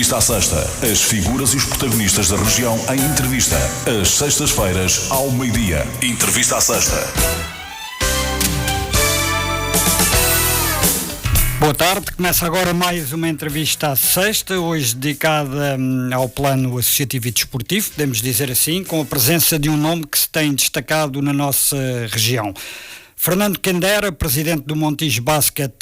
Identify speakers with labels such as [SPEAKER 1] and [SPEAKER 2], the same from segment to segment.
[SPEAKER 1] Entrevista à Sexta. As figuras e os protagonistas da região em entrevista. Às sextas-feiras, ao meio-dia. Entrevista à Sexta.
[SPEAKER 2] Boa tarde, começa agora mais uma entrevista à sexta, hoje dedicada ao plano associativo e desportivo, podemos dizer assim, com a presença de um nome que se tem destacado na nossa região. Fernando Candera, presidente do Montijo Basket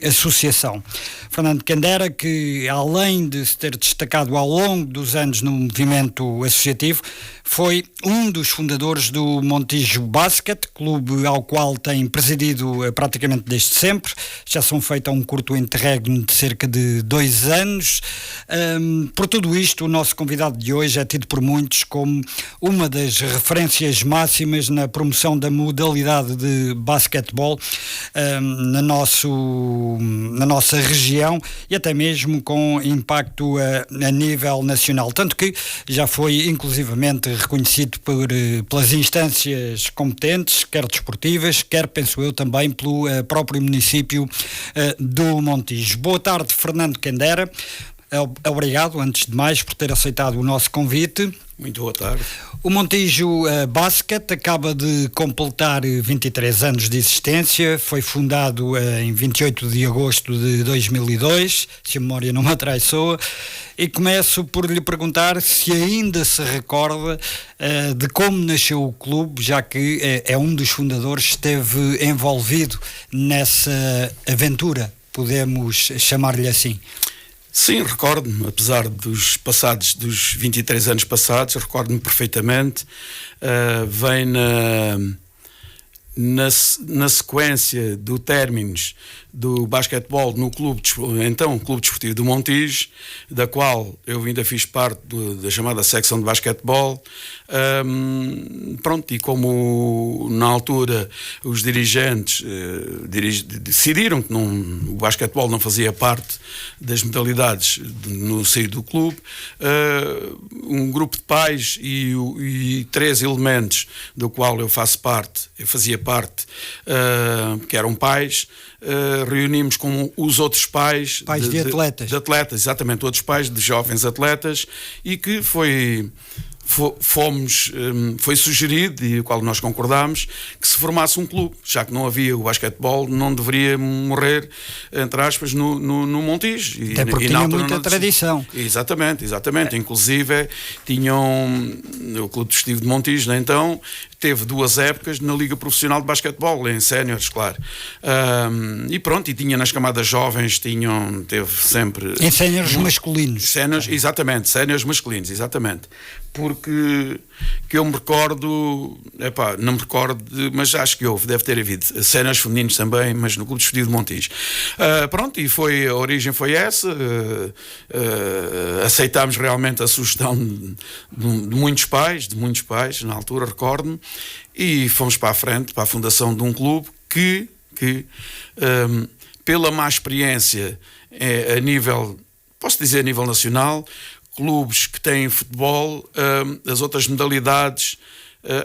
[SPEAKER 2] Associação. Fernando Candera, que além de se ter destacado ao longo dos anos no movimento associativo, foi um dos fundadores do Montijo Basket, clube ao qual tem presidido praticamente desde sempre. Já são feitos um curto interregno de cerca de 2 anos. Por tudo isto, o nosso convidado de hoje é tido por muitos como uma das referências máximas na promoção da modalidade de basquetebol na nossa região e até mesmo com impacto a nível nacional, tanto que já foi inclusivamente reconhecido pelas instâncias competentes, quer desportivas, quer, penso eu, também pelo próprio município do Montijo. Boa tarde, Fernando Candera. Obrigado, antes de mais, por ter aceitado o nosso convite.
[SPEAKER 3] Muito boa tarde.
[SPEAKER 2] O Montijo Basket acaba de completar 23 anos de existência, foi fundado em 28 de agosto de 2002, se a memória não me atraiçoa, e começo por lhe perguntar se ainda se recorda de como nasceu o clube, já que é um dos fundadores, esteve envolvido nessa aventura, podemos chamar-lhe assim.
[SPEAKER 3] Sim, recordo-me, apesar dos 23 anos passados, recordo-me perfeitamente. Vem na sequência do términos do basquetebol no Clube Desportivo do Montijo, da qual eu ainda fiz parte da chamada secção de basquetebol. E como na altura os dirigentes decidiram que o basquetebol não fazia parte das modalidades no seio do clube, um grupo de pais e 3 elementos do qual eu fazia parte, que eram pais, reunimos com os outros pais
[SPEAKER 2] de atletas.
[SPEAKER 3] De atletas, exatamente, outros pais de jovens atletas, e que foi sugerido, e o qual nós concordámos, que se formasse um clube, já que não havia o basquetebol, não deveria morrer, entre aspas, no Montijo.
[SPEAKER 2] Até porque tinha muita tradição.
[SPEAKER 3] Exatamente. Inclusive, tinham o Clube Desportivo de Montijo, né? Então, teve 2 épocas na Liga Profissional de Basquetebol, em séniores, claro. E tinha nas camadas jovens, teve sempre...
[SPEAKER 2] Em séniores masculinos.
[SPEAKER 3] Séniores masculinos, exatamente. Porque que eu me recordo, não me recordo, mas acho que deve ter havido séniores femininos também, mas no Clube Desportivo de Montijo. E a origem foi essa. Aceitámos realmente a sugestão de muitos pais, na altura, recordo-me, e fomos para a frente, para a fundação de um clube que pela má experiência a nível nacional, clubes que têm futebol, as outras modalidades,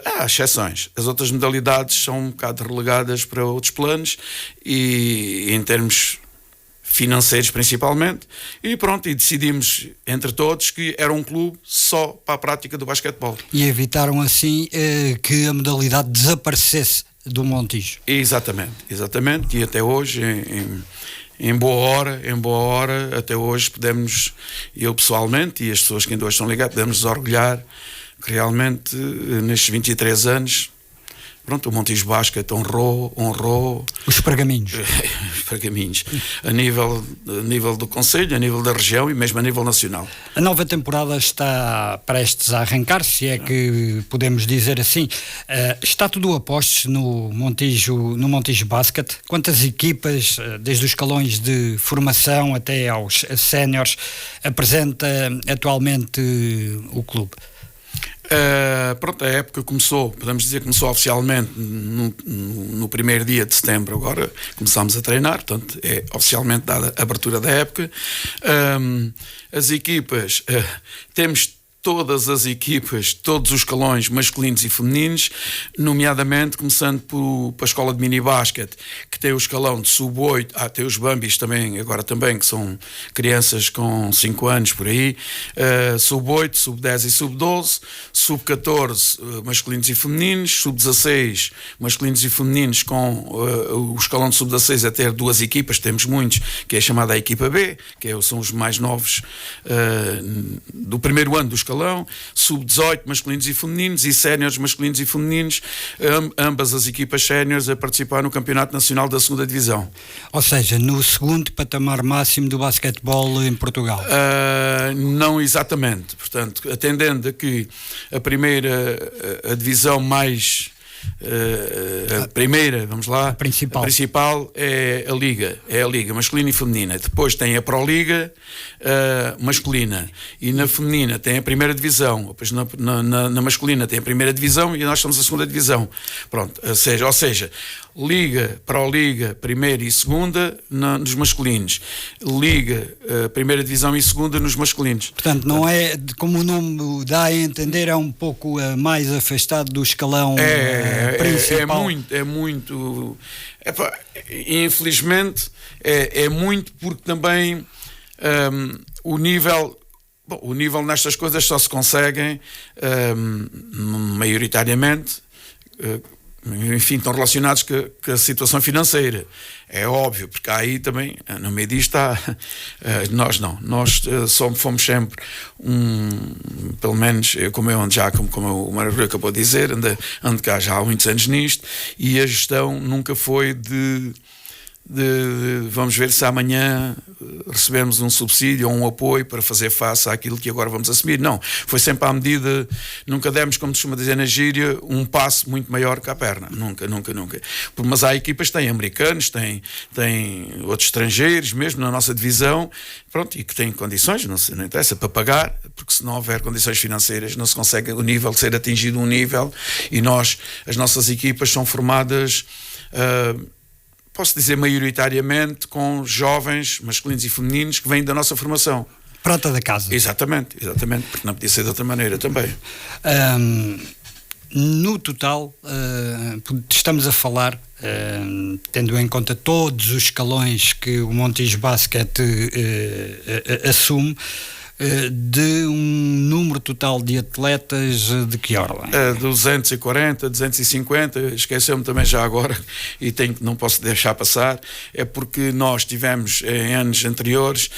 [SPEAKER 3] há exceções, as outras modalidades são um bocado relegadas para outros planos, e em termos financeiros principalmente, e decidimos entre todos que era um clube só para a prática do basquetebol.
[SPEAKER 2] E evitaram assim que a modalidade desaparecesse do Montijo.
[SPEAKER 3] Exatamente, e até hoje, em boa hora, até hoje podemos, eu pessoalmente e as pessoas que ainda hoje estão ligadas, podemos nos orgulhar que realmente nestes 23 anos, o Montijo Basket honrou
[SPEAKER 2] os pergaminhos.
[SPEAKER 3] Os pergaminhos, a nível do Conselho, a nível da região e mesmo a nível nacional.
[SPEAKER 2] A nova temporada está prestes a arrancar, se é que podemos dizer assim. Está tudo a postos no Montijo Basket? Quantas equipas, desde os escalões de formação até aos séniores, apresenta atualmente o clube?
[SPEAKER 3] A época podemos dizer que começou oficialmente no primeiro dia de setembro. Agora começámos a treinar, portanto é oficialmente dada a abertura da época. As equipas, temos todas as equipas, todos os escalões masculinos e femininos, nomeadamente começando pela escola de mini-basquete, que tem o escalão de sub-8, tem os Bambis também, agora também, que são crianças com 5 anos por aí, sub-8, sub-10 e sub-12, sub-14 masculinos e femininos, sub-16 masculinos e femininos, com o escalão de sub-16 a ter 2 equipas, temos muitos, que é a chamada equipa B, que são os mais novos do primeiro ano do escalão, sub-18 masculinos e femininos e séniores masculinos e femininos, ambas as equipas séniores a participar no Campeonato Nacional da 2ª Divisão.
[SPEAKER 2] Ou seja, no segundo patamar máximo do basquetebol em Portugal?
[SPEAKER 3] Não exatamente. Portanto, atendendo a que a divisão mais... a primeira, vamos lá, a principal é a Liga masculina e feminina. Depois tem a Proliga masculina, e na feminina tem a primeira divisão. Depois na masculina tem a primeira divisão e nós somos a 2ª divisão. Pronto, ou seja, Liga, Proliga, primeira e segunda nos masculinos, Liga, primeira divisão e segunda nos masculinos. Portanto,
[SPEAKER 2] não é, como o nome dá a entender, é um pouco mais afastado do escalão principal.
[SPEAKER 3] É muito infelizmente é muito, porque também o nível nestas coisas só se conseguem maioritariamente, enfim, estão relacionados com a situação financeira. É óbvio, porque aí também, no meio disto está, nós fomos sempre pelo menos, como o Mário Rui acabou de dizer, ando cá já há muitos anos nisto, e a gestão nunca foi de vamos ver se amanhã recebemos um subsídio ou um apoio para fazer face àquilo que agora vamos assumir. Não, foi sempre à medida, nunca demos, como costuma dizer na gíria, um passo muito maior que a perna, nunca. Mas há equipas que têm americanos, têm outros estrangeiros, mesmo na nossa divisão, pronto, e que têm condições, não interessa, para pagar, porque se não houver condições financeiras não se consegue ser atingido um nível, e as nossas equipas são formadas... posso dizer maioritariamente com jovens masculinos e femininos que vêm da nossa formação.
[SPEAKER 2] Prata da casa.
[SPEAKER 3] Exatamente, porque não podia ser de outra maneira também.
[SPEAKER 2] No total, estamos a falar, tendo em conta todos os escalões que o Montijo Basket assume, de um número total de atletas de que ordem?
[SPEAKER 3] 240, 250, esqueceu-me também já agora, e não posso deixar passar, é porque nós tivemos, em anos anteriores,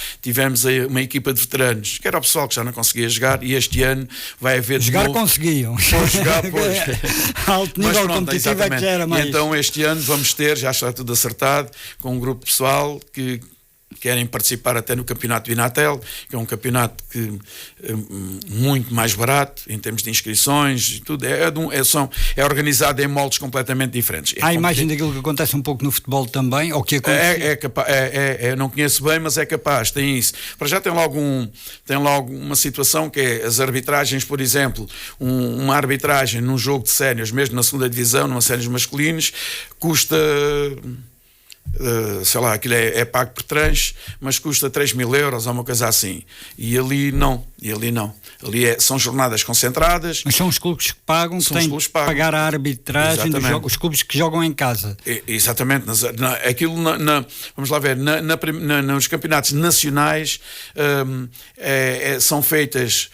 [SPEAKER 3] uma equipa de veteranos, que era o pessoal que já não conseguia jogar, e este ano vai haver de
[SPEAKER 2] jogar
[SPEAKER 3] novo...
[SPEAKER 2] conseguiam.
[SPEAKER 3] Pois.
[SPEAKER 2] Alto nível competitivo é que já era mais.
[SPEAKER 3] E então este ano vamos ter, já está tudo acertado, com um grupo de pessoal que querem participar até no campeonato do Inatel, que é um campeonato muito mais barato em termos de inscrições e tudo, é organizado em moldes completamente diferentes.
[SPEAKER 2] Há a imagem daquilo que acontece um pouco no futebol também, ou que acontece?
[SPEAKER 3] Não conheço bem, mas é capaz, tem isso. Para já tem logo uma situação que é as arbitragens, por exemplo, uma arbitragem num jogo de séniores, mesmo na 2ª divisão, numa séniores masculinos, custa... sei lá, aquilo é pago por tranche, mas custa 3.000 euros ou uma coisa assim, e ali não, são jornadas concentradas.
[SPEAKER 2] Mas são os clubes que pagam, que têm que pagar a arbitragem dos jogos, os clubes que jogam em casa.
[SPEAKER 3] Exatamente, vamos lá ver, nos campeonatos nacionais são feitas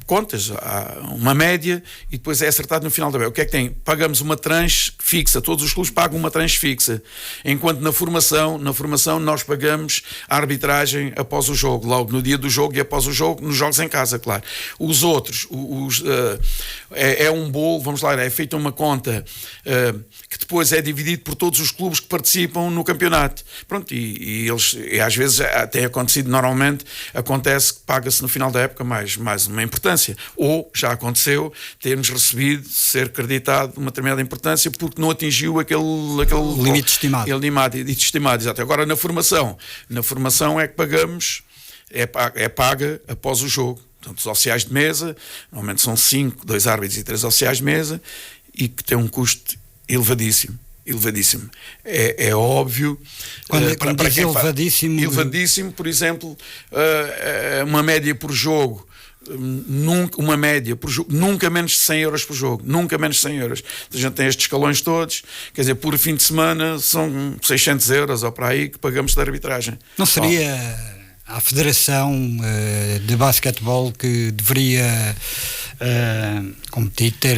[SPEAKER 3] contas, há uma média, e depois é acertado no final da O que é que tem? Pagamos uma tranche fixa, todos os clubes pagam uma tranche fixa, enquanto na formação nós pagamos a arbitragem após o jogo, logo no dia do jogo e após o jogo, nos jogos em casa, claro. Os outros, é um bolo, vamos lá, é feita uma conta que depois é dividido por todos os clubes que participam no campeonato. Pronto, e às vezes tem acontecido, normalmente acontece que paga-se no final da época mais uma importância. Ou já aconteceu termos recebido, ser creditado uma determinada importância porque não atingiu aquele
[SPEAKER 2] limite estimado.
[SPEAKER 3] Limite estimado, exato. Agora na formação é que pagamos, é paga após o jogo. Portanto, os oficiais de mesa, normalmente são 5, 2 árbitros e 3 oficiais de mesa, e que tem um custo elevadíssimo. É óbvio.
[SPEAKER 2] Quando diz elevadíssimo...
[SPEAKER 3] Elevadíssimo, por exemplo, uma média por jogo nunca, uma média por jogo, nunca menos de 100 euros por jogo, nunca menos de 100 euros. A gente tem estes escalões todos, quer dizer, por fim de semana são 600 euros ou para aí que pagamos de arbitragem.
[SPEAKER 2] Não seria a Federação de Basquetebol que deveria competir,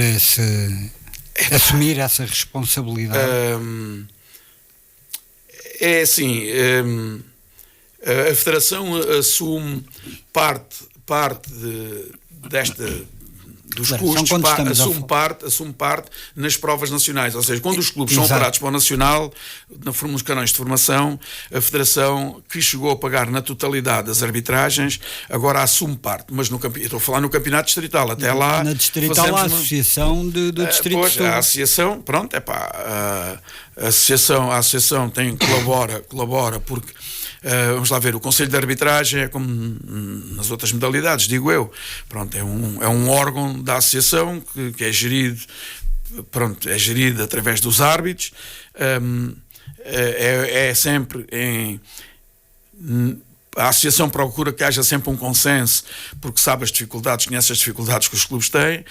[SPEAKER 2] assumir essa responsabilidade?
[SPEAKER 3] É assim, a Federação assume parte dos custos, assume parte nas provas nacionais, ou seja, quando os clubes são operados para o Nacional, nos canais de formação, a Federação, que chegou a pagar na totalidade as arbitragens, agora assume parte, mas estou a falar no campeonato distrital, até lá...
[SPEAKER 2] Na distrital há a associação do distrito.
[SPEAKER 3] Pois, a associação, pronto, a associação colabora porque... vamos lá ver, o Conselho de Arbitragem é como nas outras modalidades, digo eu. Pronto, é um órgão da associação que é gerido, é gerido através dos árbitros. É sempre a associação procura que haja sempre um consenso, porque sabe as dificuldades, conhece as dificuldades que os clubes têm,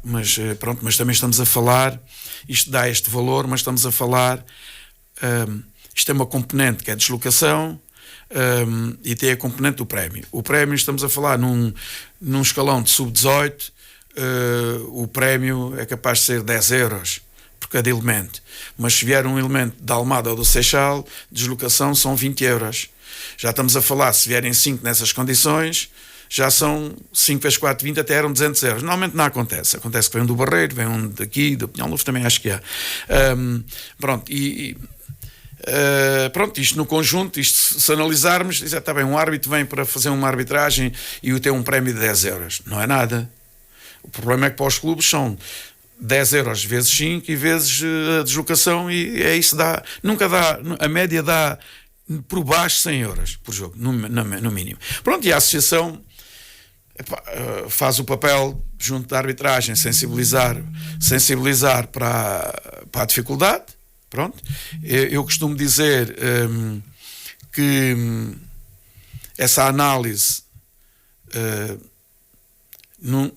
[SPEAKER 3] mas também estamos a falar, isto dá este valor, mas estamos a falar... isto é uma componente que é deslocação e tem a componente do prémio. O prémio, estamos a falar num escalão de sub-18, o prémio é capaz de ser 10 euros por cada elemento. Mas se vier um elemento da Almada ou do Seixal, deslocação são 20 euros. Já estamos a falar, se vierem 5 nessas condições, já são 5 vezes 4, 20, até eram 200 euros. Normalmente não acontece. Acontece que vem um do Barreiro, vem um daqui, do Pinhal Novo também acho que há. Isto no conjunto, isto se analisarmos, diz, está bem, um árbitro vem para fazer uma arbitragem e tem um prémio de 10 euros. Não é nada. O problema é que para os clubes são 10 euros vezes 5 e vezes a deslocação, e é isso, nunca dá, a média dá por baixo 100 euros por jogo, no mínimo. Pronto, e a associação faz o papel junto da arbitragem, sensibilizar para a dificuldade. Pronto, eu costumo dizer que essa análise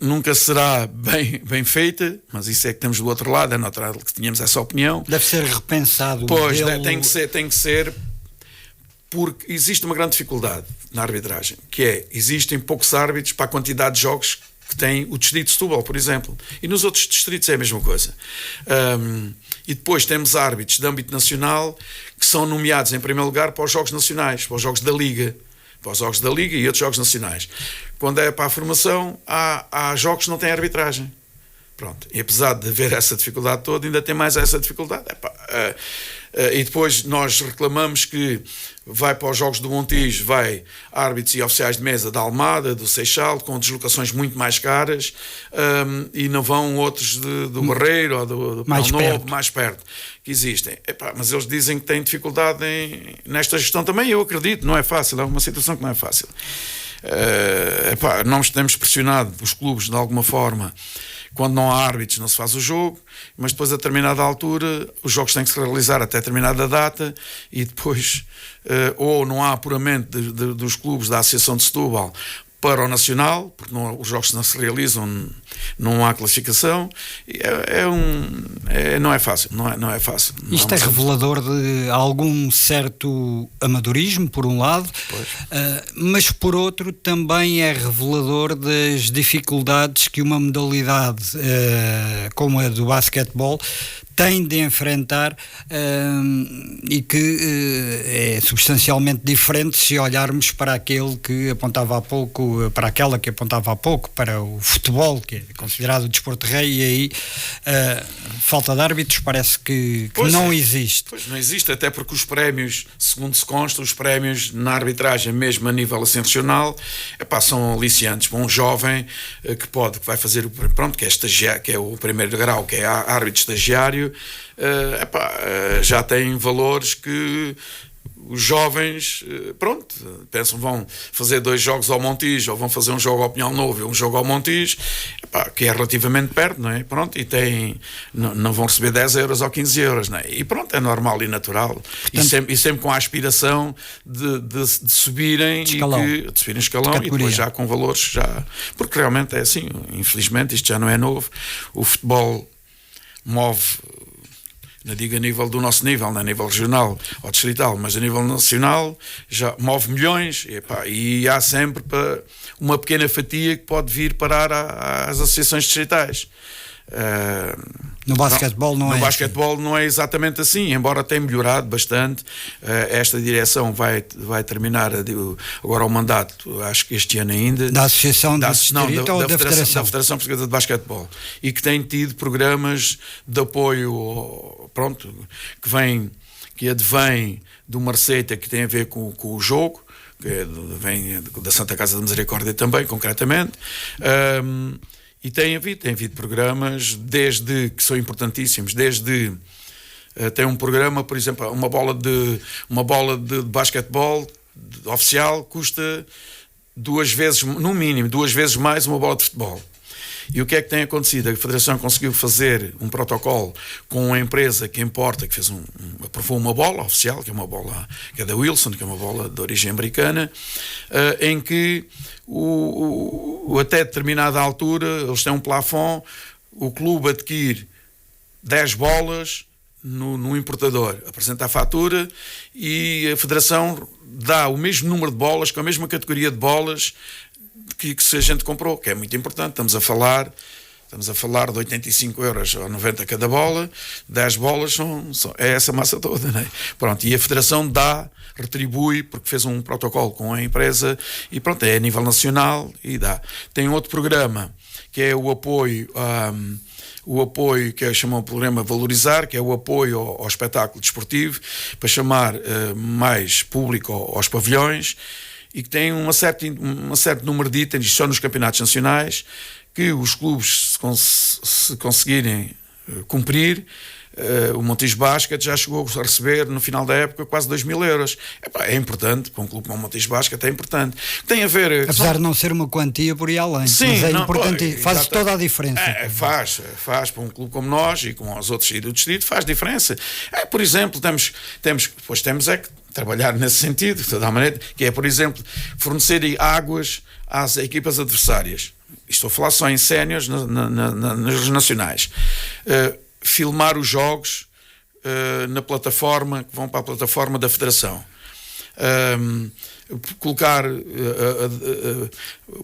[SPEAKER 3] nunca será bem feita, mas isso é que estamos do outro lado, é natural que tenhamos essa opinião.
[SPEAKER 2] Deve ser repensado.
[SPEAKER 3] Pois, tem que ser, porque existe uma grande dificuldade na arbitragem, que é, existem poucos árbitros para a quantidade de jogos que tem o distrito de Setúbal, por exemplo, e nos outros distritos é a mesma coisa. E depois temos árbitros de âmbito nacional que são nomeados em primeiro lugar para os jogos nacionais, para os jogos da Liga, e outros jogos nacionais. Quando é para a formação, há jogos que não têm arbitragem. Pronto. E apesar de haver essa dificuldade toda, ainda tem mais essa dificuldade. E depois nós reclamamos que vai para os jogos do Montijo, vai árbitros e oficiais de mesa da Almada, do Seixal, com deslocações muito mais caras, e não vão outros do Barreiro ou do
[SPEAKER 2] mais
[SPEAKER 3] Novo, mais perto, que existem. Mas eles dizem que têm dificuldade nesta gestão também, eu acredito, não é fácil, é uma situação que não é fácil. Nós temos pressionado os clubes de alguma forma. Quando não há árbitros não se faz o jogo, mas depois a determinada altura os jogos têm que se realizar até determinada data, e depois ou não há apuramento dos clubes da Associação de Setúbal para o Nacional, porque os jogos não se realizam, não há classificação. Não é fácil. Não é fácil.
[SPEAKER 2] Isto é revelador de algum certo amadorismo, por um lado, mas por outro também é revelador das dificuldades que uma modalidade como a do basquetebol tem de enfrentar, e que é substancialmente diferente se olharmos para aquela que apontava há pouco, para o futebol, que é considerado o desporto rei, e aí falta de árbitros parece que não existe.
[SPEAKER 3] Pois não existe, até porque os prémios, segundo se consta, os prémios na arbitragem, mesmo a nível ascensional, são aliciantes para um jovem que vai fazer, que é estagiário, que é o primeiro grau, que é árbitro estagiário. Já tem valores que os jovens, pronto, pensam vão fazer 2 jogos ao Montijo, ou vão fazer um jogo ao Pinhal Novo e um jogo ao Montijo, que é relativamente perto, não é? Pronto, e não vão receber 10 euros ou 15 euros, não é? E pronto, é normal e natural. Portanto, e sempre com a aspiração de subirem
[SPEAKER 2] escalão.
[SPEAKER 3] de subirem escalão e depois já com valores já. Porque realmente é assim, infelizmente isto já não é novo. O futebol move, não digo a nível do nosso nível, não a nível regional ou distrital, mas a nível nacional já move milhões e há sempre uma pequena fatia que pode vir parar às associações distritais.
[SPEAKER 2] No basquetebol não é.
[SPEAKER 3] No basquetebol não é exatamente assim, embora tenha melhorado bastante. Esta direção vai terminar agora o mandato, acho que este ano ainda.
[SPEAKER 2] Da Associação de Distrito ou da Federação?
[SPEAKER 3] Da Federação Portuguesa de Basquetebol. E que tem tido programas de apoio, pronto, que advém de uma receita que tem a ver com o jogo, que vem da Santa Casa da Misericórdia também, concretamente. E tem havido programas que são importantíssimos, tem um programa, por exemplo, uma bola de basquetebol oficial custa 2 vezes, no mínimo, 2 vezes mais uma bola de futebol. E o que é que tem acontecido? A Federação conseguiu fazer um protocolo com uma empresa que importa, que aprovou uma bola oficial, que é uma bola que é da Wilson, que é uma bola de origem americana, em que até determinada altura eles têm um plafond, o clube adquire 10 bolas no importador, apresenta a fatura e a Federação dá o mesmo número de bolas, com a mesma categoria de bolas que se a gente comprou, que é muito importante. Estamos a falar de 85 euros ou 90 cada bola, 10 bolas é essa massa toda, não é? Pronto, e a Federação retribui, porque fez um protocolo com a empresa e pronto, é a nível nacional e dá. Tem outro programa que é o apoio que é chamado programa Valorizar, que é o apoio ao espetáculo desportivo, para chamar mais público aos pavilhões, e que tem um certo número de itens, só nos campeonatos nacionais, que os clubes, se conseguirem cumprir, o Montijo Basket já chegou a receber, no final da época, quase 2.000 euros. É importante, para um clube como o Montijo Basket é importante. Tem a ver...
[SPEAKER 2] Apesar de não ser uma quantia por aí além,
[SPEAKER 3] sim,
[SPEAKER 2] mas é importante, faz toda a diferença.
[SPEAKER 3] Faz para um clube como nós e como os outros do distrito, faz diferença. Por exemplo, temos que trabalhar nesse sentido, de toda a maneira, que é, por exemplo, fornecer águas às equipas adversárias. Estou a falar só em séniores nas nacionais. Filmar os jogos na plataforma, que vão para a plataforma da Federação. Colocar,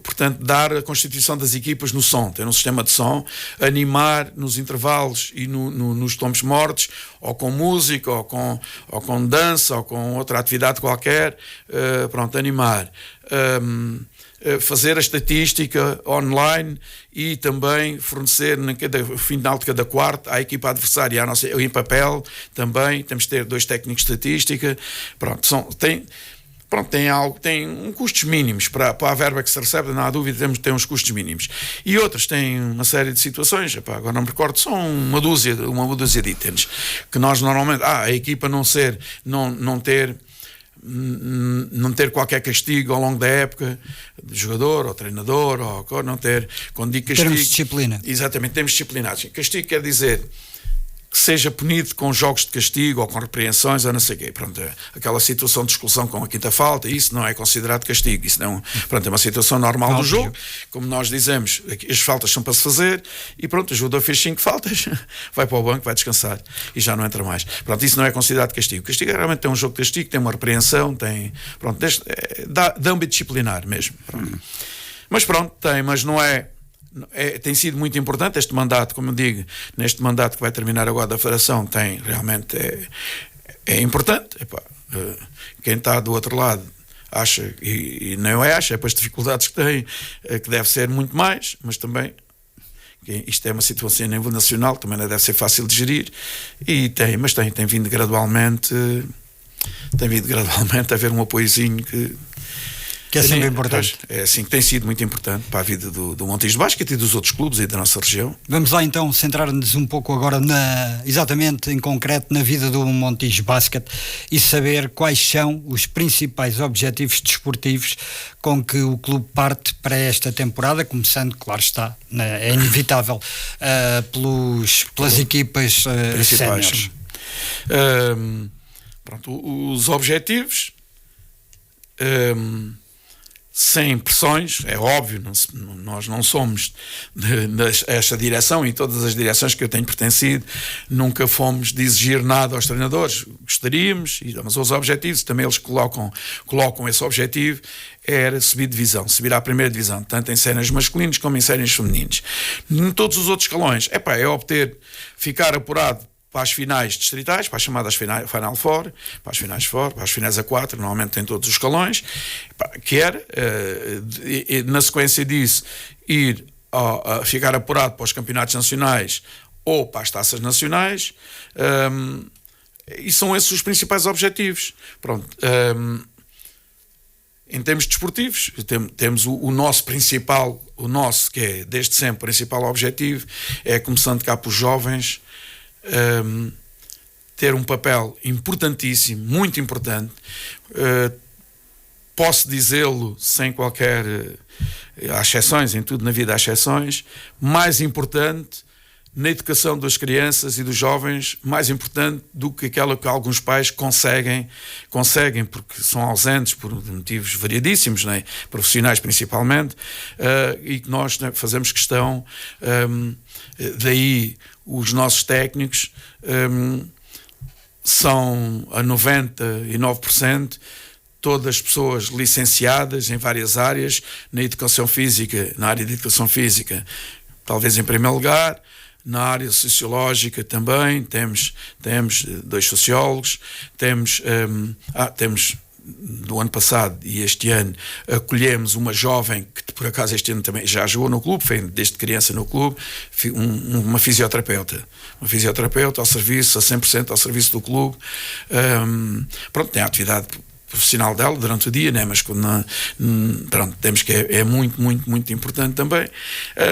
[SPEAKER 3] portanto, dar a constituição das equipas no som, ter um sistema de som, animar nos intervalos e nos tombos mortos, ou com música, ou com dança, ou com outra atividade qualquer, animar. Fazer a estatística online e também fornecer no final de cada quarto à equipa adversária, em papel também, temos de ter 2 técnicos de estatística, tem custos mínimos para a verba que se recebe, não há dúvida, tem uns custos mínimos. E outros têm uma série de situações, agora não me recordo, são uma dúzia de itens, que nós normalmente, a equipa não ter qualquer castigo ao longo da época, de jogador ou treinador, ou não ter, quando digo castigo...
[SPEAKER 2] Termos disciplina.
[SPEAKER 3] Exatamente, temos disciplinados. Castigo quer dizer que seja punido com jogos de castigo ou com repreensões ou não sei o quê. Pronto, aquela situação de exclusão com a quinta falta, isso não é considerado castigo, isso não, é uma situação normal do jogo. Como nós dizemos, as faltas são para se fazer e pronto, o jogador fez 5 faltas, vai para o banco, vai descansar e já não entra mais. Pronto, isso não é considerado castigo. Castigo realmente tem um jogo de castigo, tem uma repreensão, de âmbito disciplinar mesmo. Mas pronto, mas não é... tem sido muito importante este mandato, como eu digo, neste mandato que vai terminar agora da Federação, realmente é importante. Quem está do outro lado acha, e não é pelas dificuldades que tem, que deve ser muito mais, mas também isto é uma situação a nível nacional, também não deve ser fácil de gerir, mas tem vindo gradualmente a haver um apoiozinho
[SPEAKER 2] Que é sempre importante.
[SPEAKER 3] É assim que tem sido muito importante para a vida do Montijo de Basquete e dos outros clubes aí da nossa região.
[SPEAKER 2] Vamos lá então centrar-nos um pouco agora exatamente em concreto na vida do Montijo Basquete e saber quais são os principais objetivos desportivos com que o clube parte para esta temporada, começando, claro está, é inevitável, pelas equipas séniores.
[SPEAKER 3] Os objetivos, sem pressões, é óbvio, nós não somos esta direção e todas as direções que eu tenho pertencido, nunca fomos de exigir nada aos treinadores. Gostaríamos, mas os objetivos, também eles colocam esse objetivo, era subir divisão, subir à primeira divisão, tanto em séniores masculinos como em séniores femininos. Em todos os outros escalões, é ficar apurado para as finais distritais, para as chamadas Final Four, para as finais Four, para as finais A4, normalmente tem todos os escalões, quer, na sequência disso, ir a ficar apurado para os campeonatos nacionais ou para as taças nacionais, e são esses os principais objetivos. Pronto. Em termos desportivos, temos o nosso principal, que é desde sempre o principal objetivo, é, começando cá para os jovens, ter um papel importantíssimo, muito importante. Posso dizê-lo sem qualquer... há exceções, em tudo na vida há exceções. Mais importante na educação das crianças e dos jovens, mais importante do que aquela que alguns pais conseguem porque são ausentes por motivos variadíssimos, né? Profissionais principalmente, e que nós, né, fazemos questão, daí os nossos técnicos são a 99% todas pessoas licenciadas em várias áreas, na educação física, na área de educação física, talvez em primeiro lugar. Na área sociológica também temos 2 sociólogos, temos do ano passado e este ano acolhemos uma jovem que por acaso este ano também já jogou no clube, foi desde criança no clube, uma fisioterapeuta ao serviço, a 100% ao serviço do clube. Pronto, tem a atividade profissional dela durante o dia, né? Mas pronto, temos que é muito, muito, muito importante também.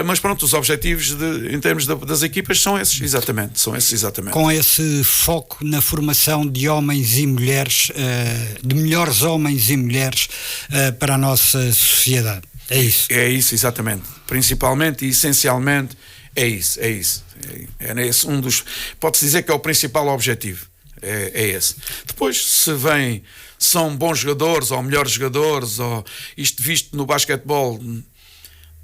[SPEAKER 3] Mas pronto, os objetivos em termos das equipas são esses exatamente.
[SPEAKER 2] Com esse foco na formação de homens e mulheres, de melhores homens e mulheres para a nossa sociedade. É isso?
[SPEAKER 3] É isso, exatamente. Principalmente e essencialmente é isso. É esse pode-se dizer que é o principal objetivo. É esse. Depois, são bons jogadores ou melhores jogadores, ou isto visto no basquetebol,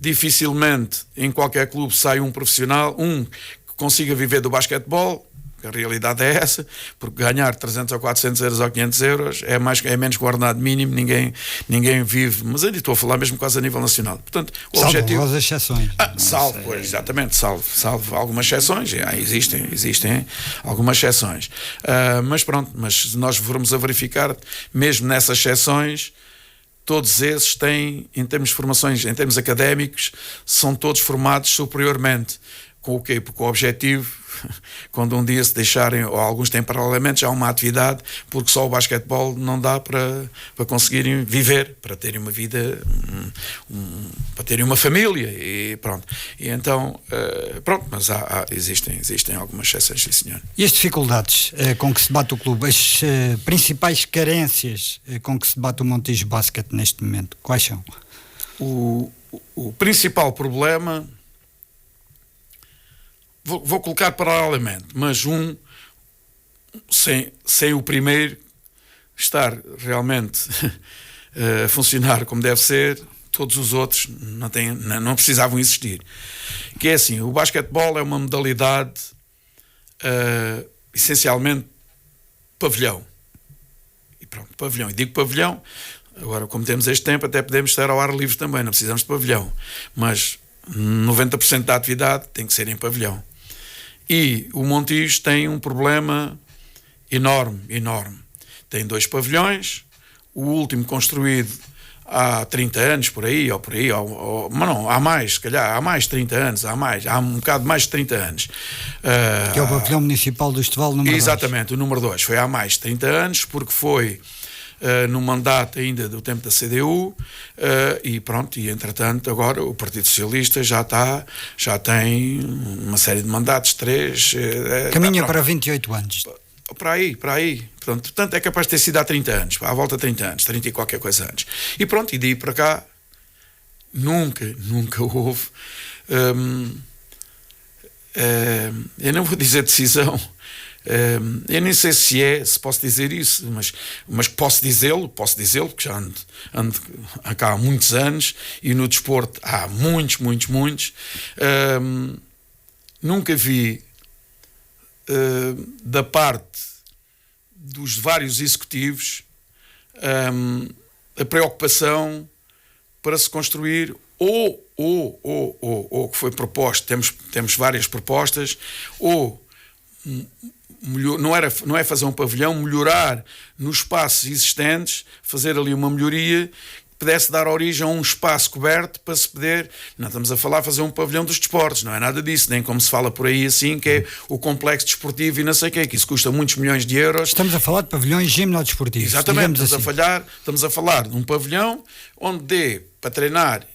[SPEAKER 3] dificilmente em qualquer clube sai um profissional, que consiga viver do basquetebol. A realidade é essa, porque ganhar 300 ou 400 euros ou 500 euros é menos que o ordenado mínimo, ninguém vive, mas ainda estou a falar mesmo quase a nível nacional. Portanto, o objetivo...
[SPEAKER 2] Salvo as exceções.
[SPEAKER 3] Salvo algumas exceções, existem algumas exceções. Mas se nós formos a verificar, mesmo nessas exceções, todos esses têm, em termos de formações, em termos académicos, são todos formados superiormente. Com o quê? Porque o objetivo, quando um dia se deixarem, ou alguns têm paralelamente já uma atividade, porque só o basquetebol não dá para conseguirem viver, para terem uma vida, para terem uma família, e pronto. E então, mas existem algumas exceções, sim senhor.
[SPEAKER 2] E as dificuldades com que se bate o clube, as principais carências com que se bate o Montijo Basquete neste momento, quais são?
[SPEAKER 3] O principal problema... Vou colocar paralelamente, mas sem o primeiro estar realmente a funcionar como deve ser, todos os outros não precisavam existir. Que é assim, o basquetebol é uma modalidade essencialmente pavilhão. E pronto, pavilhão. E digo pavilhão, agora como temos este tempo, até podemos estar ao ar livre também, não precisamos de pavilhão. Mas 90% da atividade tem que ser em pavilhão. E o Montijo tem um problema enorme. Tem 2 pavilhões, o último construído há 30 anos, mas não, há mais, se calhar, há mais de 30 anos, há um bocado mais de 30 anos.
[SPEAKER 2] Que é o pavilhão municipal do Esteval número 2.
[SPEAKER 3] Exatamente, o número 2, foi há mais de 30 anos, porque foi no mandato ainda do tempo da CDU, e pronto, e entretanto agora o Partido Socialista já tem uma série de mandatos, 3.
[SPEAKER 2] Caminha para 28 anos.
[SPEAKER 3] Para aí. Portanto, é capaz de ter sido há 30 anos, à volta de 30 anos, 30 e qualquer coisa antes. E pronto, e daí para cá, nunca houve, eu não vou dizer decisão, eu nem sei se posso dizer isso, mas posso dizê-lo, porque já ando cá há muitos anos, e no desporto há muitos, nunca vi da parte dos vários executivos a preocupação para se construir ou que foi proposto, temos várias propostas, ou não é fazer um pavilhão, melhorar nos espaços existentes, fazer ali uma melhoria pudesse dar origem a um espaço coberto para se poder, não estamos a fazer um pavilhão dos desportos, não é nada disso, nem como se fala por aí assim, que é o complexo desportivo e não sei o quê, que isso custa muitos milhões de euros.
[SPEAKER 2] Estamos a falar de pavilhões gimnodesportivos.
[SPEAKER 3] Exatamente,
[SPEAKER 2] assim.
[SPEAKER 3] Estamos a falar de um pavilhão onde dê para treinar,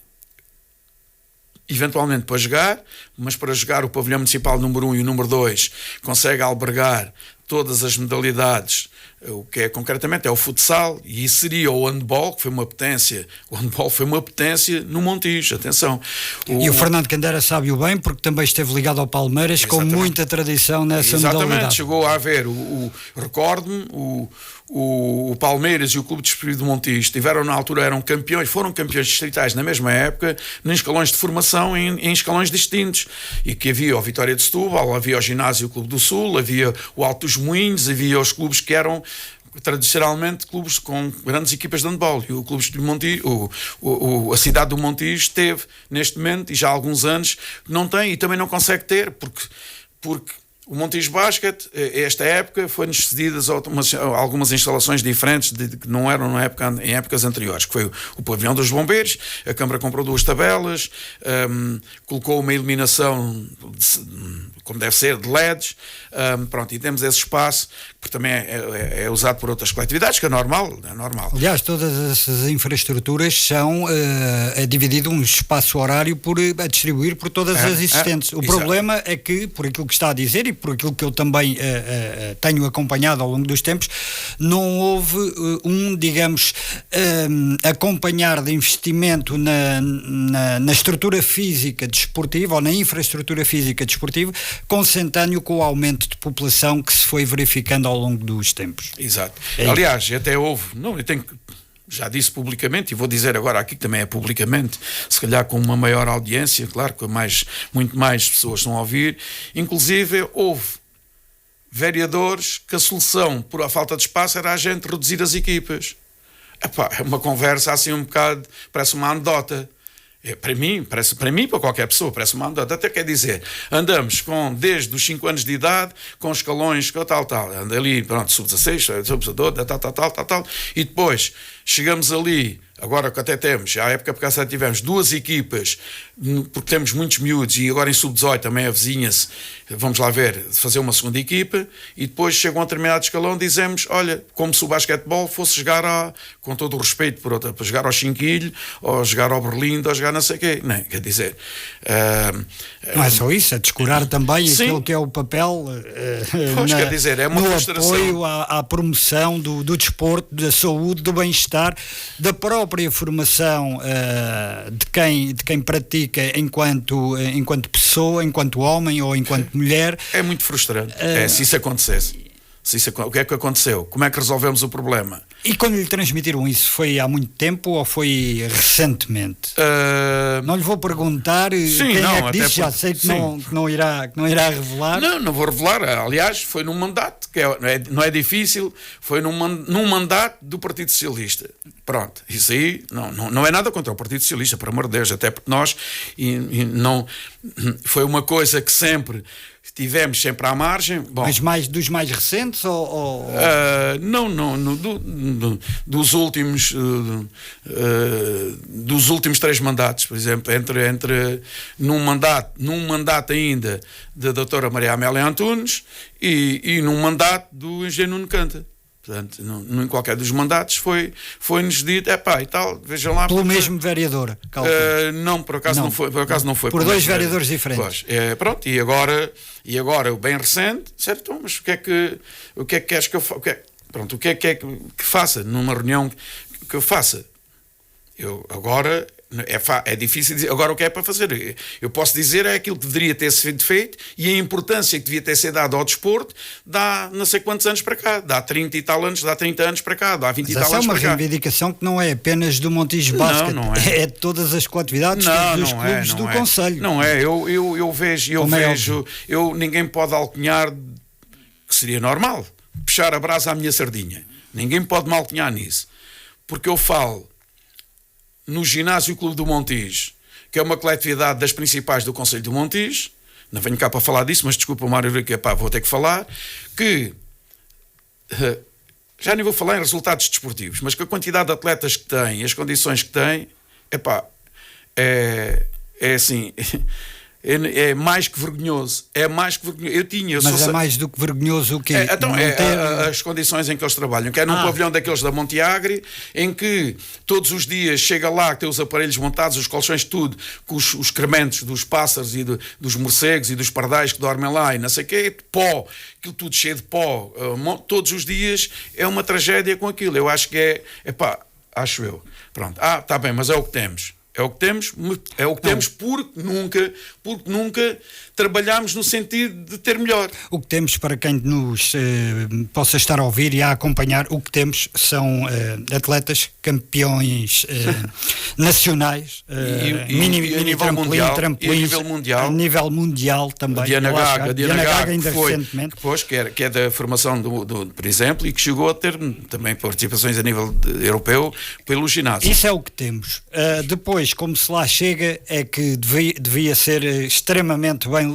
[SPEAKER 3] eventualmente para jogar, mas para jogar o pavilhão municipal número 1 e o número 2 consegue albergar todas as modalidades. O que é concretamente é o futsal, e isso seria o handball, que foi uma potência. O handball foi uma potência no Montijo, atenção.
[SPEAKER 2] E o Fernando Candeira sabe-o bem, porque também esteve ligado ao Palmeiras. Exatamente. Com muita tradição nessa modalidade.
[SPEAKER 3] Exatamente, chegou a haver, recordo-me, o Palmeiras e o Clube Desportivo do Montijo tiveram na altura, foram campeões distritais na mesma época, em escalões de formação, em escalões distintos, e que havia o Vitória de Setúbal, havia o Ginásio Clube do Sul, havia o Alto dos Moinhos, havia os clubes que eram tradicionalmente clubes com grandes equipas de handball, e o Clube de Montijo, a cidade do Montijo teve neste momento, e já há alguns anos não tem, e também não consegue ter, porque o Montijo Basket, esta época, foi-nos cedidas algumas instalações diferentes que não eram em épocas anteriores, que foi o pavilhão dos bombeiros. A Câmara comprou 2 tabelas, colocou uma iluminação como deve ser, de LEDs, pronto, e temos esse espaço que também é usado por outras coletividades, que é normal.
[SPEAKER 2] Aliás, todas essas infraestruturas são dividido um espaço horário a distribuir por todas as existentes. O problema é que, por aquilo que está a dizer e por aquilo que eu também tenho acompanhado ao longo dos tempos, não houve digamos, acompanhar de investimento na estrutura física desportiva ou na infraestrutura física desportiva, consentâneo com o aumento de população que se foi verificando ao longo dos tempos.
[SPEAKER 3] Exato. Aliás, até houve, já disse publicamente, e vou dizer agora aqui que também é publicamente, se calhar com uma maior audiência, claro, com muito mais pessoas estão a ouvir, inclusive houve vereadores que a solução por a falta de espaço era a gente reduzir as equipas. É uma conversa assim um bocado, parece uma anedota. Para mim, para qualquer pessoa, parece uma anedota. Até quer dizer, andamos desde os 5 anos de idade, com escalões, tal, anda ali, pronto, sub-16, sub-12, tal, e depois chegamos ali, agora que até temos, à época por acaso tivemos 2 equipas, porque temos muitos miúdos, e agora em sub-18 também avizinha-se, vamos lá ver, fazer uma segunda equipa, e depois chega a um determinado escalão, dizemos, olha, como se o basquetebol fosse jogar com todo o respeito para jogar ao Chinquilho, ou jogar ao Berlim, ou jogar não sei o quê, não, quer dizer...
[SPEAKER 2] não é só isso, é descurar também sim, aquilo que é o papel
[SPEAKER 3] quer dizer, é uma
[SPEAKER 2] no
[SPEAKER 3] frustração.
[SPEAKER 2] Apoio à promoção do desporto, da saúde, do bem-estar, da própria formação de quem pratica enquanto pessoa, enquanto homem ou enquanto mulher.
[SPEAKER 3] É muito frustrante. Se isso acontecesse. O que é que aconteceu? Como é que resolvemos o problema?
[SPEAKER 2] E quando lhe transmitiram isso, foi há muito tempo ou foi recentemente? Não lhe vou perguntar quem é que disse, já sei que não irá revelar.
[SPEAKER 3] Não vou revelar. Aliás, foi num mandato, que não é difícil, foi num mandato do Partido Socialista. Pronto, isso aí não é nada contra o Partido Socialista, por amor de Deus, até porque nós não foi uma coisa que sempre tivemos sempre à margem. Bom,
[SPEAKER 2] mas dos mais recentes ou...
[SPEAKER 3] dos últimos 3 mandatos, por exemplo, num mandato ainda da doutora Maria Amélia Antunes e num mandato do engenheiro Nuno Canta. Portanto, em qualquer dos mandatos foi-nos dito, e tal, vejam lá.
[SPEAKER 2] Pelo mesmo vereador?
[SPEAKER 3] Não, por acaso não foi.
[SPEAKER 2] Por dois vereadores diferentes.
[SPEAKER 3] Pois, pronto, e agora o bem recente, certo? Mas o que é que queres que eu faça? Pronto, o que é que faça numa reunião que eu faça? Eu agora... É difícil dizer agora o que é para fazer. Eu posso dizer aquilo que deveria ter sido feito e a importância que devia ter sido dada ao desporto dá não sei quantos anos para cá, dá 30 e tal anos, dá 30 anos para cá, dá 20 e tal anos para cá.
[SPEAKER 2] Mas essa é uma reivindicação que não é apenas do Montijo Basket,
[SPEAKER 3] não
[SPEAKER 2] é de todas as coletividades, dos clubes do Conselho.
[SPEAKER 3] Não é, eu vejo, ninguém pode alcunhar, que seria normal, puxar a brasa à minha sardinha. Ninguém pode me alcunhar nisso. Porque eu falo no Ginásio Clube do Montijo, que é uma coletividade das principais do Conselho do Montijo, não venho cá para falar disso, mas desculpa, Mário, que vou ter que falar, que já nem vou falar em resultados desportivos, mas que a quantidade de atletas que tem, as condições que tem, é assim... É mais que vergonhoso. É
[SPEAKER 2] mais do que vergonhoso o quê?
[SPEAKER 3] As condições em que eles trabalham. Que é num pavilhão daqueles da Monteagre, em que todos os dias chega lá, tem os aparelhos montados, os colchões, tudo, com os excrementos dos pássaros e dos morcegos e dos pardais que dormem lá e não sei o quê, pó, aquilo tudo cheio de pó, todos os dias é uma tragédia com aquilo. Eu acho que acho eu. Pronto. Está bem, mas é o que temos. É o que temos porque nunca trabalhámos no sentido de ter melhor.
[SPEAKER 2] O que temos, para quem nos possa estar a ouvir e a acompanhar, o que temos são atletas campeões nacionais, mini trampolim, a nível mundial também.
[SPEAKER 3] Diana Gaga
[SPEAKER 2] ainda recentemente.
[SPEAKER 3] Que é da formação por exemplo, e que chegou a ter também participações a nível europeu pelo ginásio.
[SPEAKER 2] Isso é o que temos. Depois, como se lá chega, é que devia ser extremamente bem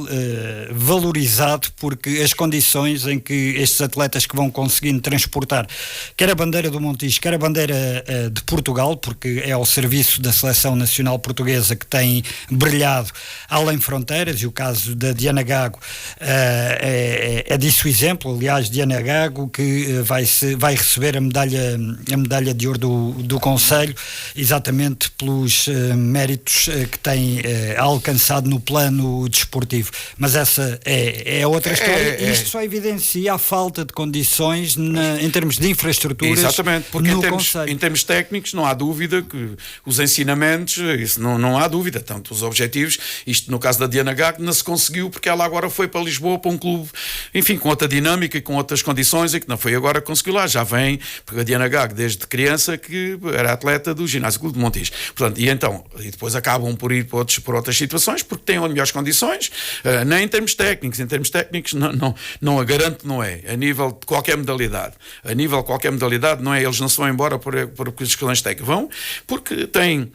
[SPEAKER 2] valorizado, porque as condições em que estes atletas que vão conseguindo transportar, quer a bandeira do Montijo, quer a bandeira de Portugal, porque é ao serviço da Seleção Nacional Portuguesa que tem brilhado além fronteiras, e o caso da Diana Gago é disso exemplo. Aliás, Diana Gago, que vai receber a medalha de ouro do Conselho, exatamente pelos méritos que tem alcançado no plano desportivo. Mas essa é outra história. Isto só evidencia a falta de condições em termos de infraestruturas.
[SPEAKER 3] Exatamente, porque em termos técnicos não há dúvida que os ensinamentos, isso não há dúvida, tanto os objetivos, isto no caso da Diana Gago não se conseguiu porque ela agora foi para Lisboa, para um clube, enfim, com outra dinâmica e com outras condições, e que não foi agora que conseguiu lá, já vem, porque a Diana Gago desde criança que era atleta do Ginásio Clube de Montijo. Portanto, e depois acabam por ir por outras situações porque têm melhores condições, nem em termos técnicos não a garanto, não é, a nível de qualquer modalidade, não é, eles não se vão embora por os escalões técnicos, vão porque têm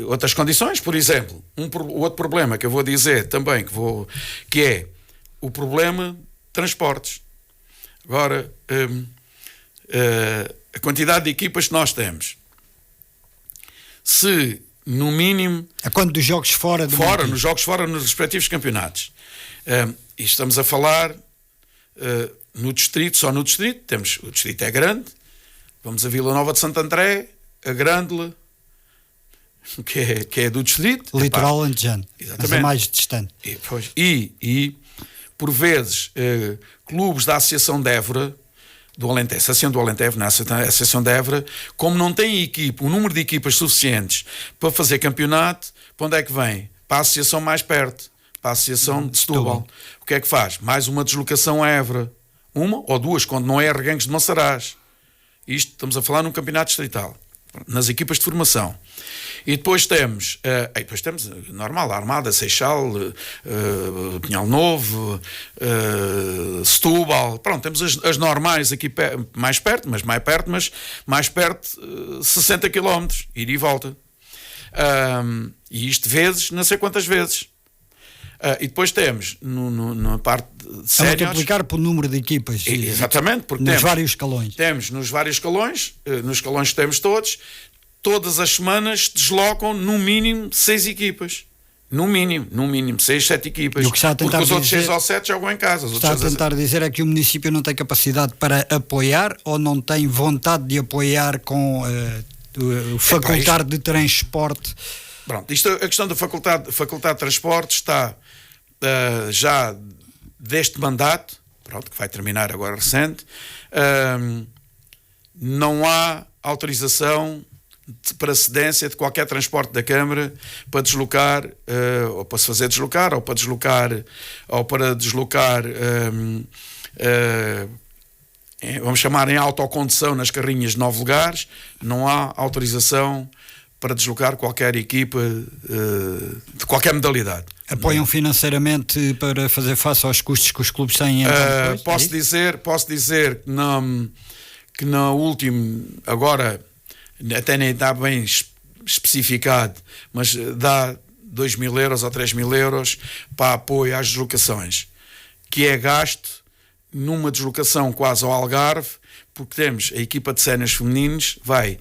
[SPEAKER 3] outras condições. Por exemplo, outro problema que eu vou dizer também, que é o problema de transportes. Agora, a quantidade de equipas que nós temos, se no mínimo...
[SPEAKER 2] A quanto dos jogos fora
[SPEAKER 3] nos respectivos campeonatos. E estamos a falar no distrito, só no distrito, o distrito é grande, vamos a Vila Nova de Santo André, a Grândola, que é do distrito.
[SPEAKER 2] Litoral alentejano, mas é mais distante.
[SPEAKER 3] E por vezes, clubes da Associação de Évora, do Alentejo, Associação do Alentejo, na Associação de Évora, como não tem um número de equipas suficientes para fazer campeonato, para onde é que vem? Para a associação mais perto, para a Associação de Setúbal. O que é que faz? Mais uma deslocação a Évora. Uma ou duas, quando não é a Reguengos de Monsaraz. Isto, estamos a falar num campeonato distrital, nas equipas de formação. E depois temos, normal, a Armada, Seixal, Pinhal Novo, Setúbal, pronto, temos as normais aqui mais perto, 60 km, ir e volta. E isto vezes, não sei quantas vezes. E depois temos, na parte de séniores...
[SPEAKER 2] A multiplicar por número de equipas.
[SPEAKER 3] Exatamente, porque
[SPEAKER 2] nos vários escalões.
[SPEAKER 3] Temos nos vários escalões, nos escalões que temos todas as semanas deslocam no mínimo 6 equipas. No mínimo 6, 7 equipas.
[SPEAKER 2] E o que está a tentar
[SPEAKER 3] porque os outros
[SPEAKER 2] dizer-
[SPEAKER 3] 6 ou 7 jogam em casa. Os
[SPEAKER 2] Está a
[SPEAKER 3] outros
[SPEAKER 2] tentar dizer é que o município não tem capacidade para apoiar ou não tem vontade de apoiar com o facultar de transporte.
[SPEAKER 3] Pronto, a questão da faculdade de transporte está já deste mandato, pronto, que vai terminar agora recente, não há autorização para cedência de qualquer transporte da Câmara para deslocar, ou para se fazer deslocar, ou para deslocar, vamos chamar em autocondução nas carrinhas de 9 lugares, não há autorização para deslocar qualquer equipa de qualquer modalidade.
[SPEAKER 2] Apoiam financeiramente para fazer face aos custos que os clubes têm? Então,
[SPEAKER 3] Posso dizer que no último, agora até nem está bem especificado, mas dá 2.000 euros ou 3.000 euros para apoio às deslocações, que é gasto numa deslocação quase ao Algarve, porque temos a equipa de séniores femininos, vai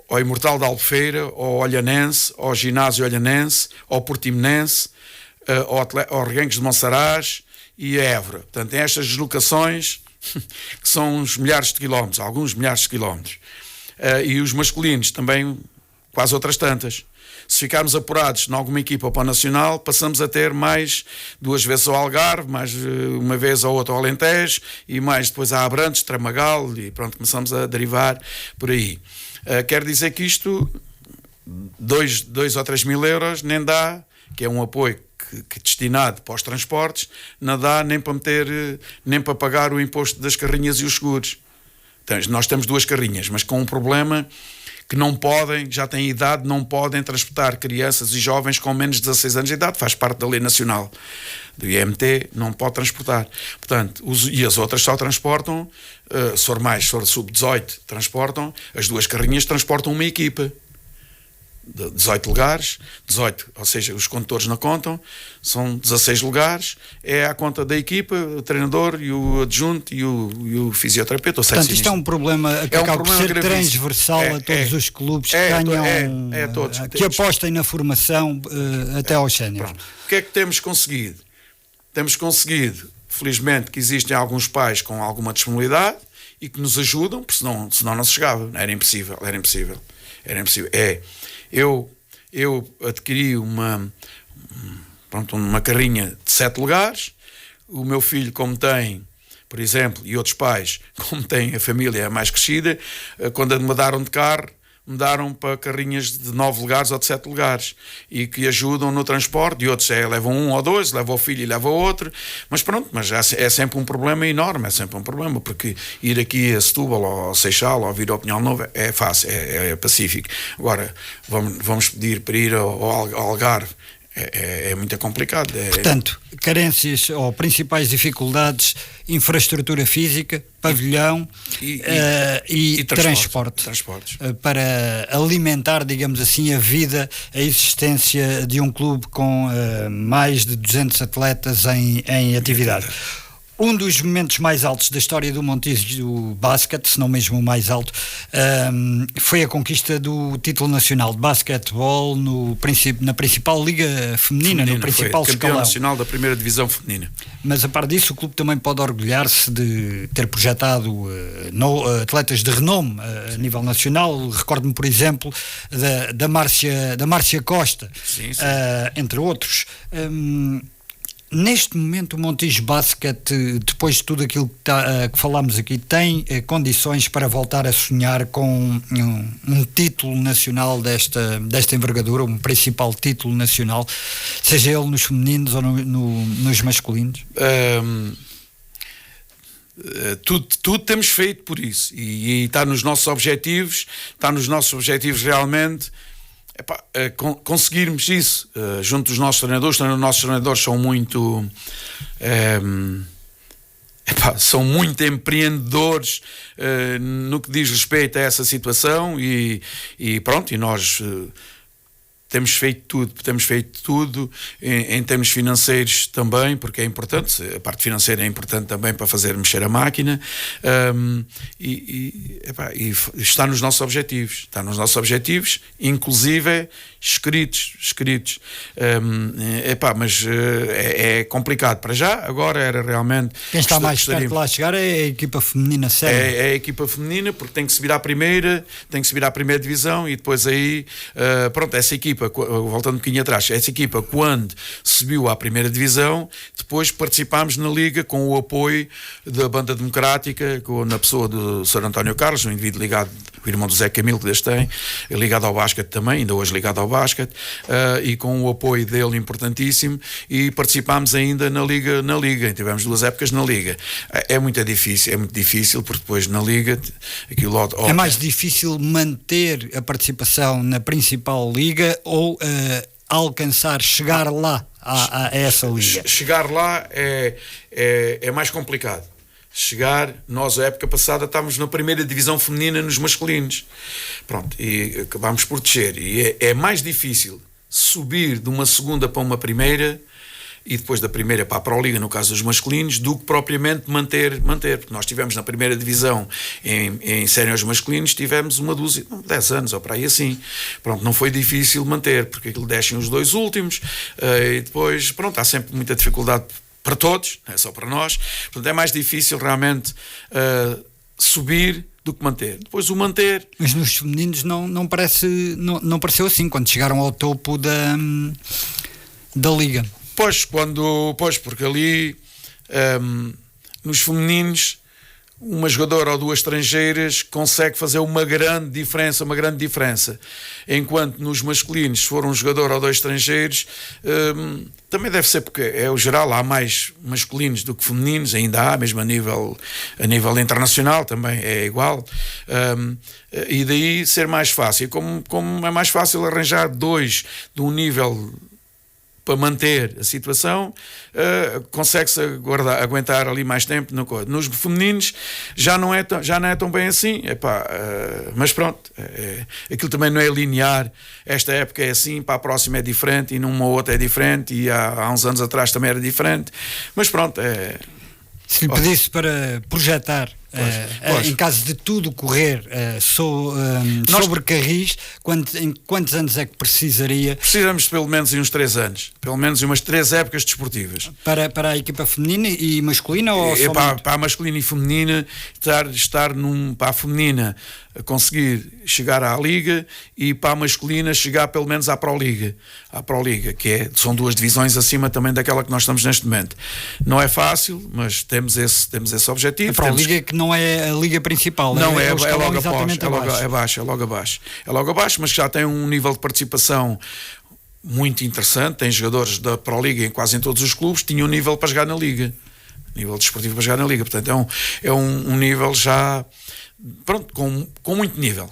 [SPEAKER 3] ao Imortal da Albufeira, ao Olhanense, ao Ginásio Olhanense, ao Portimonense, ao Reguengos de Monsaraz e a Évora. Portanto, tem estas deslocações que são uns milhares de quilómetros, alguns milhares de quilómetros. E os masculinos também quase outras tantas. Se ficarmos apurados em alguma equipa para o Nacional, passamos a ter mais 2 vezes ao Algarve, mais uma vez ao outro ao Alentejo e mais depois a Abrantes, Tramagal e pronto, começamos a derivar por aí. Quer dizer que isto 2 ou 3 mil euros nem dá, que é um apoio que destinado para os transportes, não dá nem para nem para pagar o imposto das carrinhas e os seguros. Então, nós temos 2 carrinhas, mas com um problema que não podem, já têm idade, não podem transportar crianças e jovens com menos de 16 anos de idade, faz parte da lei nacional do IMT, não pode transportar. Portanto, e as outras só transportam, se for sub-18, transportam, as 2 carrinhas transportam uma equipa. 18 lugares, 18, ou seja, os condutores não contam, são 16 lugares, é à conta da equipa, o treinador e o adjunto e o fisioterapeuta.
[SPEAKER 2] Portanto, isto é um problema que acaba por ser transversal a todos os clubes que tenham,
[SPEAKER 3] todos,
[SPEAKER 2] que apostem na formação até aos séniores.
[SPEAKER 3] O que é que temos conseguido? Temos conseguido, felizmente, que existem alguns pais com alguma disponibilidade e que nos ajudam, porque senão não se chegava, era impossível. Eu adquiri uma carrinha de 7 lugares, o meu filho, como tem, por exemplo, e outros pais, como têm a família mais crescida, quando me mudaram de carro, mudaram para carrinhas de 9 lugares ou de 7 lugares e que ajudam no transporte, e outros levam 1 ou 2, levam o filho e levam o outro, mas pronto, mas é sempre um problema enorme, porque ir aqui a Setúbal ou ao Seixal ou vir ao Pinhal Novo é fácil, é pacífico. Agora, vamos pedir para ir ao Algarve, é muito complicado.
[SPEAKER 2] Portanto, carências ou principais dificuldades: infraestrutura física, pavilhão e transportes. Para alimentar, digamos assim, a vida, a existência de um clube com mais de 200 atletas em atividade. Um dos momentos mais altos da história do Montijo Basket, se não mesmo o mais alto, foi a conquista do título nacional de basquetebol na principal liga feminina, no principal
[SPEAKER 3] foi campeão
[SPEAKER 2] escalão
[SPEAKER 3] nacional da primeira divisão feminina.
[SPEAKER 2] Mas a par disso, o clube também pode orgulhar-se de ter projetado atletas de renome a nível nacional. Recordo-me, por exemplo, da Márcia Costa,
[SPEAKER 3] sim.
[SPEAKER 2] Entre outros. Neste momento, o Montijo Basket, depois de tudo aquilo que falámos aqui, tem condições para voltar a sonhar com um título nacional desta envergadura, um principal título nacional, seja ele nos femininos ou nos masculinos?
[SPEAKER 3] Tudo temos feito por isso e está nos nossos objetivos realmente. Conseguirmos isso junto dos nossos treinadores. Os nossos treinadores são muito empreendedores no que diz respeito a essa situação e pronto, e nós temos feito tudo em termos financeiros também, porque é importante, a parte financeira é importante também para fazer mexer a máquina, e está nos nossos objetivos, inclusive escritos, mas é complicado para já. Agora era realmente
[SPEAKER 2] quem está mais perto de lá chegar é a equipa feminina, sério.
[SPEAKER 3] É a equipa feminina, porque tem que subir à primeira divisão, e depois aí essa equipa, voltando um bocadinho atrás, essa equipa, quando subiu à primeira divisão, depois participámos na Liga com o apoio da Banda Democrática, na pessoa do Sr. António Carlos, um indivíduo ligado, o irmão do Zé Camilo, que desde tem, ligado ao basquete também, ainda hoje ligado ao basquete, e com o apoio dele importantíssimo, e participámos ainda na Liga, tivemos 2 épocas na Liga. É muito difícil, porque depois na Liga
[SPEAKER 2] é mais difícil manter a participação na principal Liga ou chegar lá a essa Liga?
[SPEAKER 3] Chegar lá é mais complicado. Nós, a época passada, estávamos na primeira divisão feminina nos masculinos. Pronto, e acabámos por descer. E é mais difícil subir de uma segunda para uma primeira, e depois da primeira para a Pro-Liga, no caso dos masculinos, do que propriamente manter, porque nós tivemos na primeira divisão em séniores masculinos, tivemos 10 anos ou para aí assim. Pronto, não foi difícil manter, porque aquilo descem os 2 últimos, e depois, há sempre muita dificuldade para todos, não é só para nós. Portanto, é mais difícil realmente subir do que manter. Depois o manter...
[SPEAKER 2] Mas nos femininos não pareceu assim, quando chegaram ao topo da Liga.
[SPEAKER 3] Porque ali nos femininos uma jogadora ou 2 estrangeiras consegue fazer uma grande diferença, enquanto nos masculinos, se for um jogador ou 2 estrangeiros, também deve ser porque é o geral, há mais masculinos do que femininos, ainda há, mesmo a nível internacional também é igual, e daí ser mais fácil. Como é mais fácil arranjar 2 de um nível para manter a situação, consegue-se aguentar ali mais tempo. Nos femininos já não é tão bem assim, mas pronto, aquilo também não é linear. Esta época é assim, para a próxima é diferente, e numa outra é diferente, e há uns anos atrás também era diferente, mas pronto.
[SPEAKER 2] Se lhe pedisse para projetar, em caso de tudo correr sobre Carris, em quantos anos é que precisaria?
[SPEAKER 3] Precisamos pelo menos em uns 3 anos, pelo menos em umas 3 épocas desportivas.
[SPEAKER 2] Para a equipa feminina e masculina? Ou
[SPEAKER 3] para a masculina e feminina, para a feminina conseguir chegar à Liga, e para a masculina chegar pelo menos à Pro-Liga, são 2 divisões acima também daquela que nós estamos neste momento. Não é fácil, mas temos esse objetivo.
[SPEAKER 2] A Pro-Liga que não é a Liga principal,
[SPEAKER 3] não é
[SPEAKER 2] logo
[SPEAKER 3] abaixo, é logo abaixo, mas já tem um nível de participação muito interessante. Tem jogadores da Pro-Liga em quase em todos os clubes, tinham um nível para jogar na Liga, nível desportivo para jogar na Liga, portanto é um nível já... Pronto, com muito nível,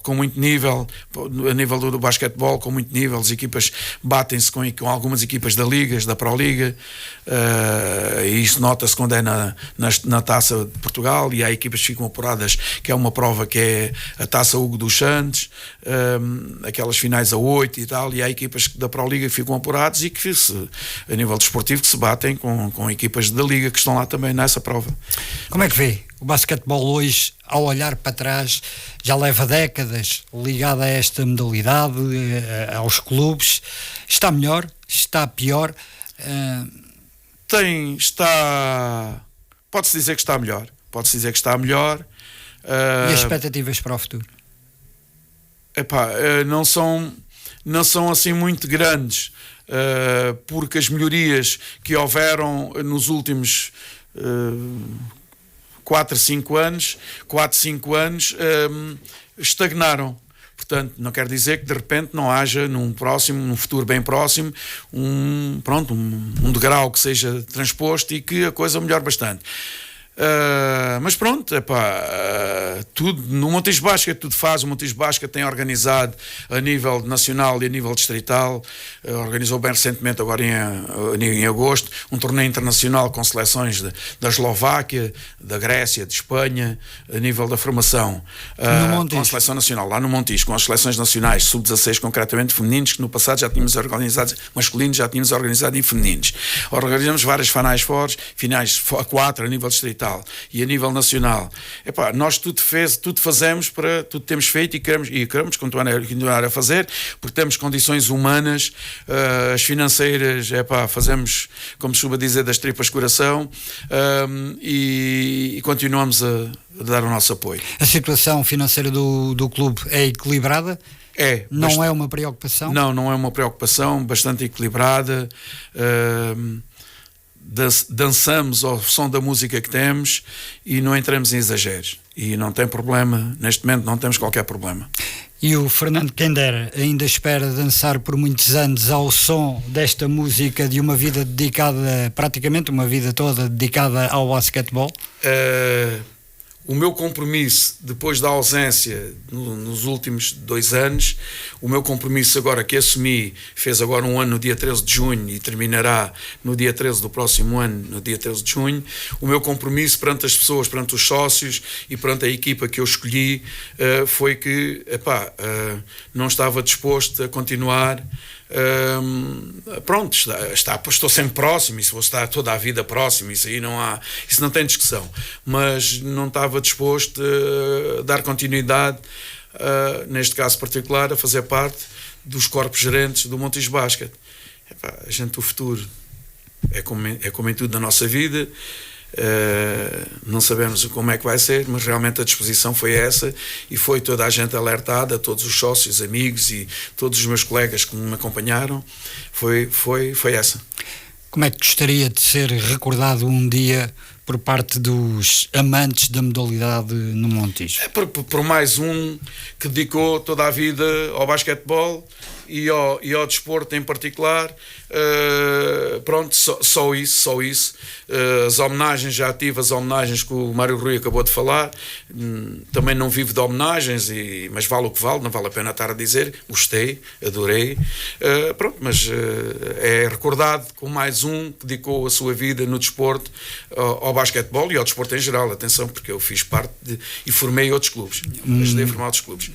[SPEAKER 3] a nível do basquetebol, com muito nível. As equipas batem-se com algumas equipas da Liga, da Pro-Liga, e isso nota-se quando é na Taça de Portugal, e há equipas que ficam apuradas, que é uma prova que é a Taça Hugo dos Santos, aquelas finais a 8 e tal, e há equipas da Pro-Liga que ficam apuradas e que a nível desportivo que se batem com equipas da Liga que estão lá também nessa prova.
[SPEAKER 2] Como é que vê o basquetebol hoje, ao olhar para trás? Já leva décadas ligado a esta modalidade, aos clubes. Está melhor? Está pior?
[SPEAKER 3] Pode-se dizer que está melhor.
[SPEAKER 2] E as expectativas para o futuro?
[SPEAKER 3] Não são assim muito grandes, porque as melhorias que houveram nos últimos 4, 5 anos estagnaram. Portanto, não quer dizer que de repente não haja num futuro bem próximo, um degrau que seja transposto e que a coisa melhore bastante. Mas pronto, tudo no Montijo Basket tudo faz. O Montijo Basket tem organizado a nível nacional e a nível distrital, organizou bem recentemente, agora em agosto, um torneio internacional com seleções da Eslováquia, da Grécia, de Espanha, a nível da formação, com a seleção nacional, lá no Montijo, com as seleções nacionais, sub-16 concretamente, femininos, que no passado já tínhamos organizado, masculinos já tínhamos organizado, e femininos. Organizamos várias finais a 4 a nível distrital e a nível nacional. Nós tudo fazemos, tudo temos feito e queremos continuar a fazer, porque temos condições humanas, as financeiras, fazemos, como se costuma dizer, das tripas coração, e continuamos a dar o nosso apoio.
[SPEAKER 2] A situação financeira do clube é equilibrada? Não é uma preocupação?
[SPEAKER 3] Não é uma preocupação, bastante equilibrada. Dançamos ao som da música que temos e não entramos em exageros, e não tem problema, neste momento não temos qualquer problema.
[SPEAKER 2] E o Fernando Quendera ainda espera dançar por muitos anos ao som desta música, de uma vida dedicada, praticamente uma vida toda dedicada ao basquetebol?
[SPEAKER 3] O meu compromisso, depois da ausência nos últimos 2 anos, o meu compromisso agora que assumi, fez agora um ano no dia 13 de junho e terminará no dia 13 do próximo ano, no dia 13 de junho, o meu compromisso perante as pessoas, perante os sócios e perante a equipa que eu escolhi, foi que não estava disposto a continuar. Pronto, estou sempre próximo, isso vou estar toda a vida próximo, isso não tem discussão, mas não estava disposto a dar continuidade, neste caso particular, a fazer parte dos corpos gerentes do Montijo Basket. A gente, o futuro é como em tudo na nossa vida. Não sabemos como é que vai ser, mas realmente a disposição foi essa, e foi toda a gente alertada, todos os sócios, amigos e todos os meus colegas que me acompanharam, foi essa.
[SPEAKER 2] Como é que gostaria de ser recordado um dia por parte dos amantes da modalidade no Montijo?
[SPEAKER 3] Por mais um que dedicou toda a vida ao basquetebol e ao desporto em particular. Pronto, só isso. As homenagens, já tive as homenagens que o Mário Rui acabou de falar. Também não vivo de homenagens, mas vale o que vale, não vale a pena estar a dizer. Gostei, adorei. Pronto, mas é recordado com mais um que dedicou a sua vida no desporto, ao basquetebol e ao desporto em geral. Atenção, porque eu fiz parte e formei outros clubes. Ajudei a formar outros clubes.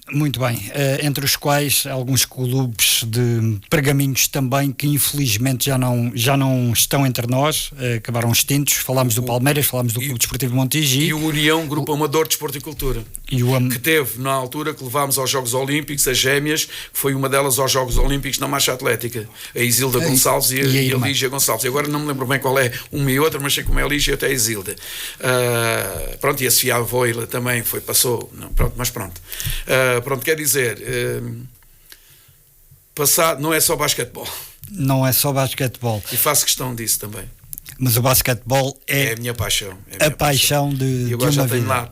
[SPEAKER 2] Muito bem, entre os quais alguns clubes de pergaminhos também, que infelizmente já não estão entre nós, acabaram extintos. Falámos do Palmeiras, falámos do Clube Desportivo Montijo
[SPEAKER 3] e o União Grupo Amador de Desporto e Cultura, que teve na altura que levámos aos Jogos Olímpicos, as gêmeas, que foi uma delas aos Jogos Olímpicos na marcha atlética, a Isilda Gonçalves e a Lígia Gonçalves. E agora não me lembro bem qual é uma e outra, mas sei como é a Lígia e até a Isilda. Pronto, e a Sofia Avoila também passou. Pronto, quer dizer, não é só basquetebol.
[SPEAKER 2] Não é só basquetebol.
[SPEAKER 3] E faço questão disso também.
[SPEAKER 2] Mas o basquetebol é a minha paixão. A paixão de
[SPEAKER 3] agora
[SPEAKER 2] de uma
[SPEAKER 3] já tenho
[SPEAKER 2] vida.
[SPEAKER 3] lá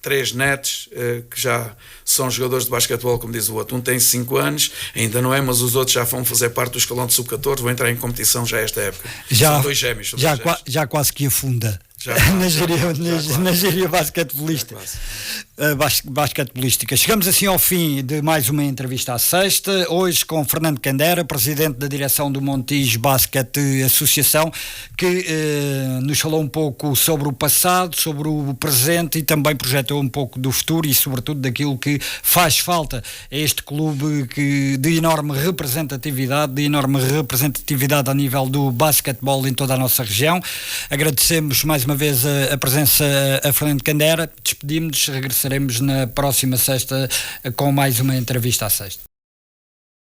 [SPEAKER 3] três netos que já são jogadores de basquetebol, como diz o outro. Um tem 5 anos, ainda não é, mas os outros já vão fazer parte do escalão de sub-14, vão entrar em competição já esta época. São 2 gêmeos.
[SPEAKER 2] Já quase que afunda. Na gíria basquetebolística. Chegamos assim ao fim de mais uma entrevista à sexta, hoje com Fernando Quendera, presidente da direção do Montijo Basket Associação, que nos falou um pouco sobre o passado, sobre o presente e também projetou um pouco do futuro e sobretudo daquilo que faz falta a este clube de enorme representatividade a nível do basquetebol em toda a nossa região. Agradecemos mais uma vez a presença a Fernando Quendera, despedimos-nos, regressaremos na próxima sexta com mais uma entrevista à sexta.